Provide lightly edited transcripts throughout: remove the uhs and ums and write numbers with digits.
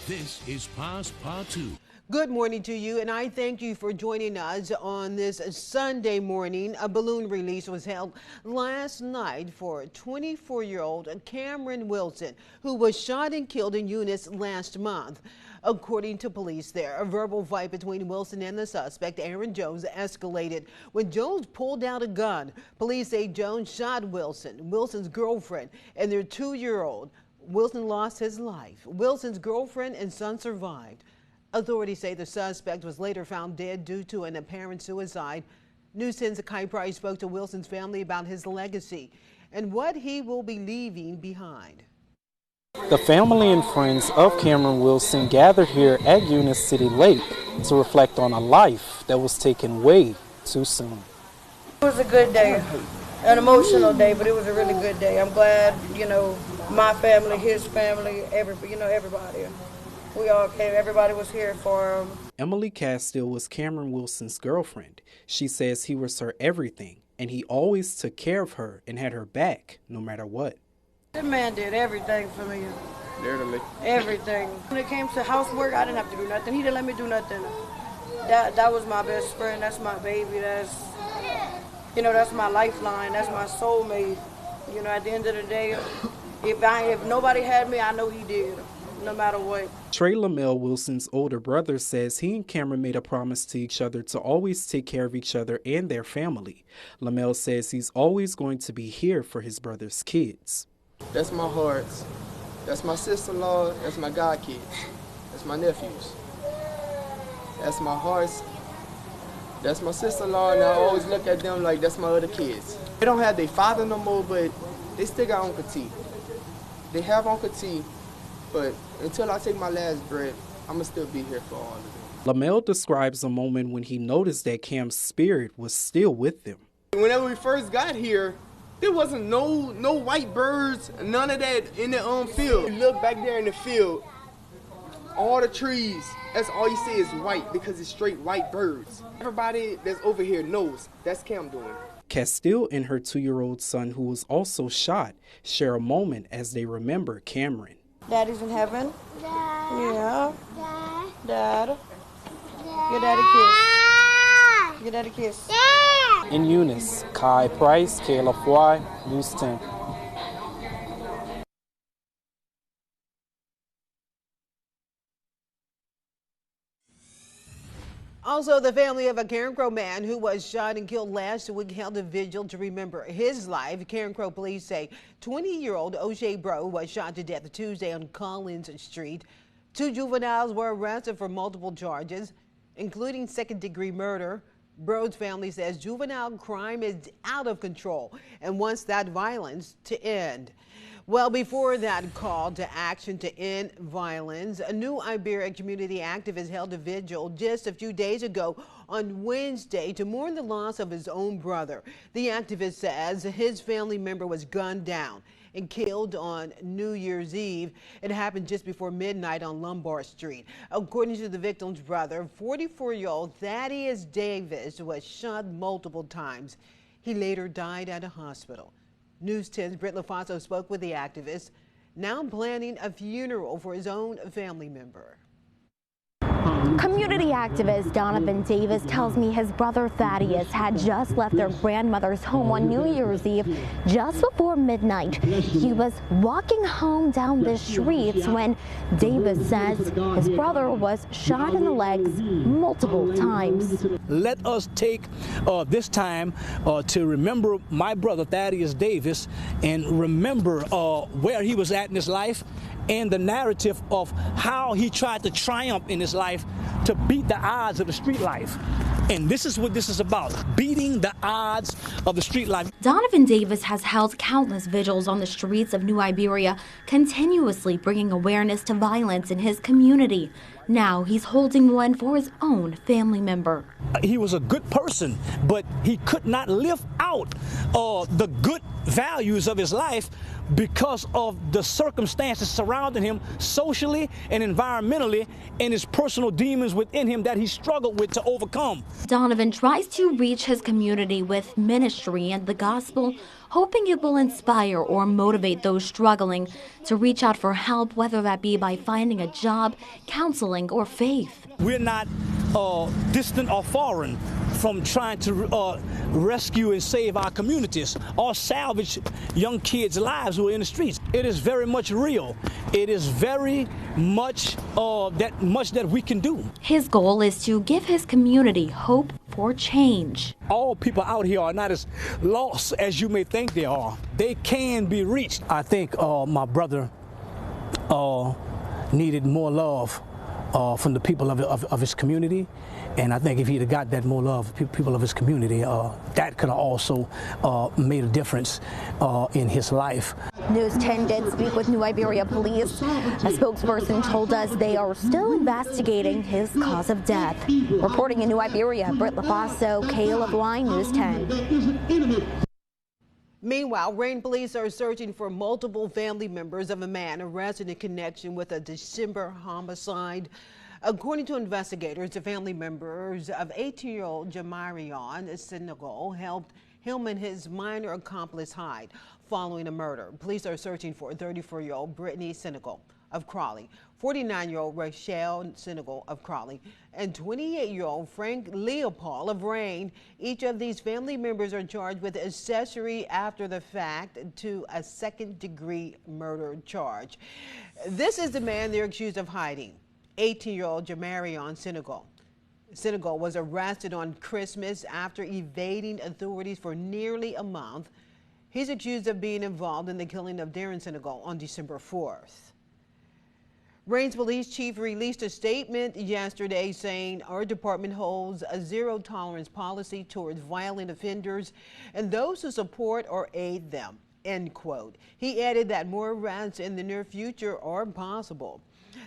This is Passe Partout. Good morning to you, and I thank you for joining us on this Sunday morning. A balloon release was held last night for 24-year-old Cameron Wilson, who was shot and killed in Eunice last month. According to police there, a verbal fight between Wilson and the suspect, Aaron Jones, escalated when Jones pulled out a gun. Police say Jones shot Wilson, Wilson's girlfriend, and their 2-year-old. Wilson lost his life. Wilson's girlfriend and son survived. Authorities say the suspect was later found dead due to an apparent suicide. News 10's Kai Price spoke to Wilson's family about his legacy and what he will be leaving behind. The family and friends of Cameron Wilson gathered here at Eunice City Lake to reflect on a life that was taken way too soon. It was a good day, an emotional day, but it was a really good day. I'm glad, my family, his family, everybody. We all came, everybody was here for him. Emily Castile was Cameron Wilson's girlfriend. She says he was her everything, and he always took care of her and had her back no matter what. That man did everything for me. Literally. Everything. When it came to housework, I didn't have to do nothing. He didn't let me do nothing. That was my best friend. That's my baby. That's my lifeline. That's my soulmate. At the end of the day, if nobody had me, I know he did. No matter what. Trey Lamel, Wilson's older brother, says he and Cameron made a promise to each other to always take care of each other and their family. Lamel says he's always going to be here for his brother's kids. That's my hearts. That's my sister-in-law. That's my godkids. That's my nephews. That's my hearts. That's my sister-in-law, and I always look at them like that's my other kids. They don't have their father no more, but they still got Uncle T. They have Uncle T. But until I take my last breath, I'm going to still be here for all of them. Lamel describes a moment when he noticed that Cam's spirit was still with them. Whenever we first got here, there wasn't no white birds, none of that in the field. You look back there in the field, all the trees, that's all you see is white because it's straight white birds. Everybody that's over here knows that's Cam doing it. Castile and her 2-year-old son, who was also shot, share a moment as they remember Cameron. Daddy's in heaven. Dad. Yeah. Dad. Dad. Your daddy kiss. Your daddy kiss. Dad. In Eunice, Kai Price, KLFY, News 10. Also, the family of a Carencro man who was shot and killed last week held a vigil to remember his life. Carencro police say 20-year-old O'Shea Bro was shot to death Tuesday on Collins Street. 2 juveniles were arrested for multiple charges, including second-degree murder. Bro's family says juvenile crime is out of control and wants that violence to end. Well, before that call to action to end violence, a New Iberia community activist held a vigil just a few days ago on Wednesday to mourn the loss of his own brother. The activist says his family member was gunned down and killed on New Year's Eve. It happened just before midnight on Lombard Street. According to the victim's brother, 44-year-old Thaddeus Davis was shot multiple times. He later died at a hospital. News 10's Britt LaFonso spoke with the activist, now planning a funeral for his own family member. Community activist Donovan Davis tells me his brother Thaddeus had just left their grandmother's home on New Year's Eve just before midnight. He was walking home down the streets when Davis says his brother was shot in the legs multiple times. Let us take this time to remember my brother Thaddeus Davis and remember where he was at in his life and the narrative of how he tried to triumph in his life to beat the odds of the street life. And this is what this is about, beating the odds of the street life. Donovan Davis has held countless vigils on the streets of New Iberia, continuously bringing awareness to violence in his community. Now he's holding one for his own family member. He was a good person, but he could not live out the good values of his life because of the circumstances surrounding him socially and environmentally, and his personal demons within him that he struggled with to overcome. Donovan tries to reach his community with ministry and the gospel, hoping it will inspire or motivate those struggling to reach out for help, whether that be by finding a job, counseling, or faith. We're not distant or foreign from trying to rescue and save our communities or salvage young kids' lives who are in the streets. It is very much real. It is very much that we can do. His goal is to give his community hope for change. All people out here are not as lost as you may think they are. They can be reached. I think my brother needed more love from the people of his community. And I think if he'd have got that more love, people of his community, that could have also made a difference in his life. News 10 did speak with New Iberia Police. A spokesperson told us they are still investigating his cause of death. Reporting in New Iberia, Britt LaFaso, KLFY News 10. Meanwhile, Rain police are searching for multiple family members of a man arrested in connection with a December homicide. According to investigators, the family members of 18-year-old Jamarion Senegal helped him and his minor accomplice hide following a murder. Police are searching for 34-year-old Brittany Senegal of Crawley, 49-year-old Rachel Senegal of Crawley, and 28-year-old Frank Leopold of Rain. Each of these family members are charged with accessory after the fact to a second-degree murder charge. This is the man they're accused of hiding. 18-year-old Jamarion Senegal. Senegal was arrested on Christmas after evading authorities for nearly a month. He's accused of being involved in the killing of Darren Senegal on December 4th. Rain's police chief released a statement yesterday saying our department holds a zero-tolerance policy towards violent offenders and those who support or aid them, end quote. He added that more arrests in the near future are possible.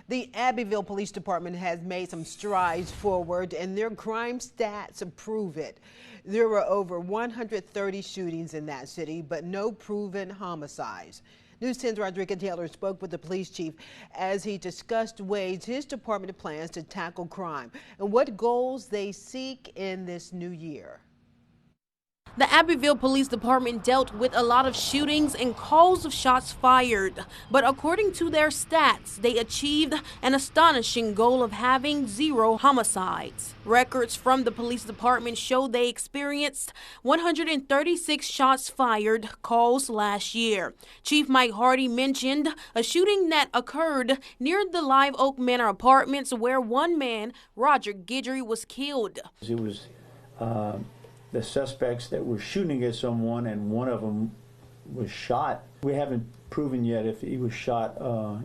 The Abbeville Police Department has made some strides forward, and their crime stats prove it. There were over 130 shootings in that city, but no proven homicides. News 10's Rodriguez Taylor spoke with the police chief as he discussed ways his department plans to tackle crime and what goals they seek in this new year. The Abbeville Police Department dealt with a lot of shootings and calls of shots fired, but according to their stats, they achieved an astonishing goal of having 0 homicides. Records from the police department show they experienced 136 shots fired calls last year. Chief Mike Hardy mentioned a shooting that occurred near the Live Oak Manor apartments where one man, Roger Guidry, was killed. It was the suspects that were shooting at someone, and one of them was shot. We haven't proven yet if he was shot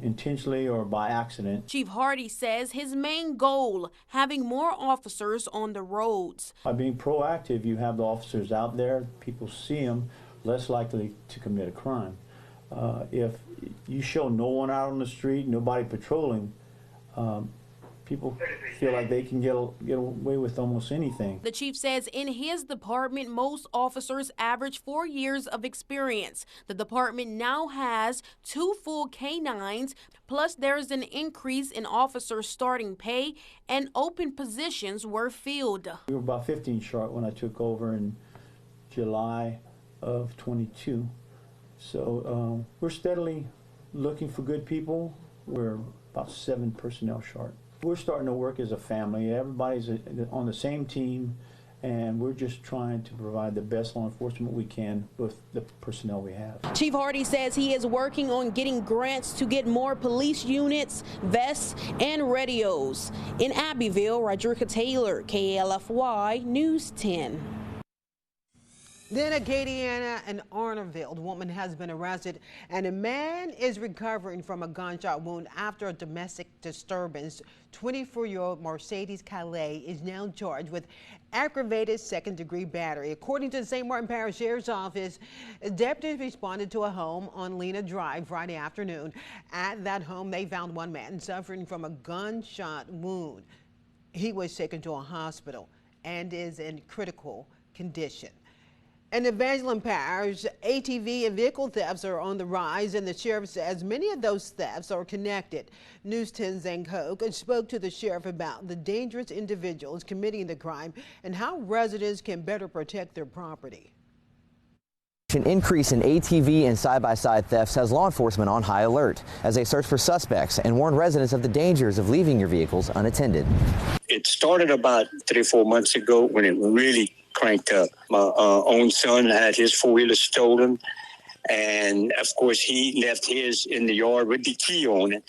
intentionally or by accident. Chief Hardy says his main goal, having more officers on the roads. By being proactive, you have the officers out there, people see them, less likely to commit a crime. If you show no one out on the street, nobody patrolling, people feel like they can get away with almost anything. The chief says in his department, most officers average 4 years of experience. The department now has 2 full canines, plus there's an increase in officers' starting pay and open positions were filled. We were about 15 short when I took over in July of 22. So we're steadily looking for good people. We're about 7 personnel short. We're starting to work as a family. Everybody's on the same team, and we're just trying to provide the best law enforcement we can with the personnel we have. Chief Hardy says he is working on getting grants to get more police units, vests, and radios. In Abbeville, Rodriguez Taylor, KLFY News 10. Then Acadiana and Arnorville, a woman has been arrested and a man is recovering from a gunshot wound after a domestic disturbance. 24-year-old Mercedes Calais is now charged with aggravated second-degree battery. According to the St. Martin Parish Sheriff's Office, deputies responded to a home on Lena Drive Friday afternoon. At that home, they found one man suffering from a gunshot wound. He was taken to a hospital and is in critical condition. In Evangeline Parish, ATV and vehicle thefts are on the rise, and the sheriff says many of those thefts are connected. News 10's Zhang Hoke spoke to the sheriff about the dangerous individuals committing the crime and how residents can better protect their property. An increase in ATV and side-by-side thefts has law enforcement on high alert as they search for suspects and warn residents of the dangers of leaving your vehicles unattended. It started about 3 or 4 months ago when it really cranked up. My own son had his four-wheeler stolen, and of course he left his in the yard with the key on it,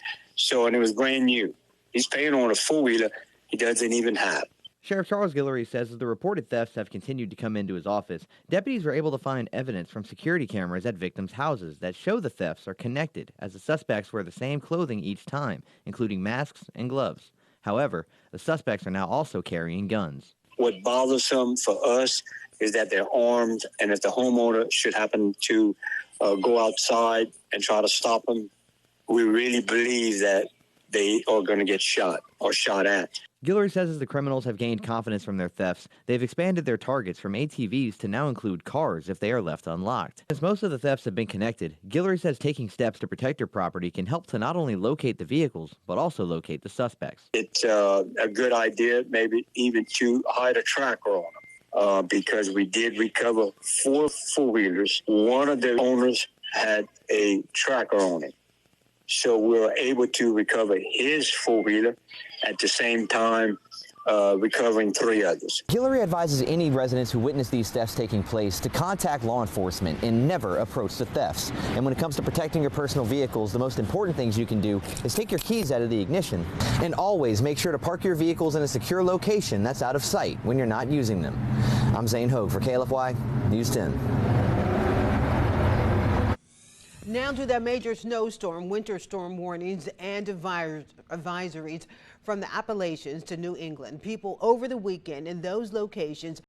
and it was brand new. He's paying on a four-wheeler he doesn't even have. Sheriff Charles Guillory says as the reported thefts have continued to come into his office, deputies were able to find evidence from security cameras at victims' houses that show the thefts are connected, as the suspects wear the same clothing each time, including masks and gloves. However, the suspects are now also carrying guns. What bothers them for us is that they're armed, and if the homeowner should happen to go outside and try to stop them, we really believe that they are going to get shot or shot at. Guillory says as the criminals have gained confidence from their thefts, they've expanded their targets from ATVs to now include cars if they are left unlocked. As most of the thefts have been connected, Guillory says taking steps to protect your property can help to not only locate the vehicles, but also locate the suspects. It's a good idea maybe even to hide a tracker on them because we did recover 4 four-wheelers. One of the owners had a tracker on it. So we were able to recover his four-wheeler at the same time recovering 3 others. Guillory advises any residents who witness these thefts taking place to contact law enforcement and never approach the thefts. And when it comes to protecting your personal vehicles, the most important things you can do is take your keys out of the ignition and always make sure to park your vehicles in a secure location that's out of sight when you're not using them. I'm Zane Hogue for KLFY News 10. Now to that major snowstorm, winter storm warnings and advisories from the Appalachians to New England. People over the weekend in those locations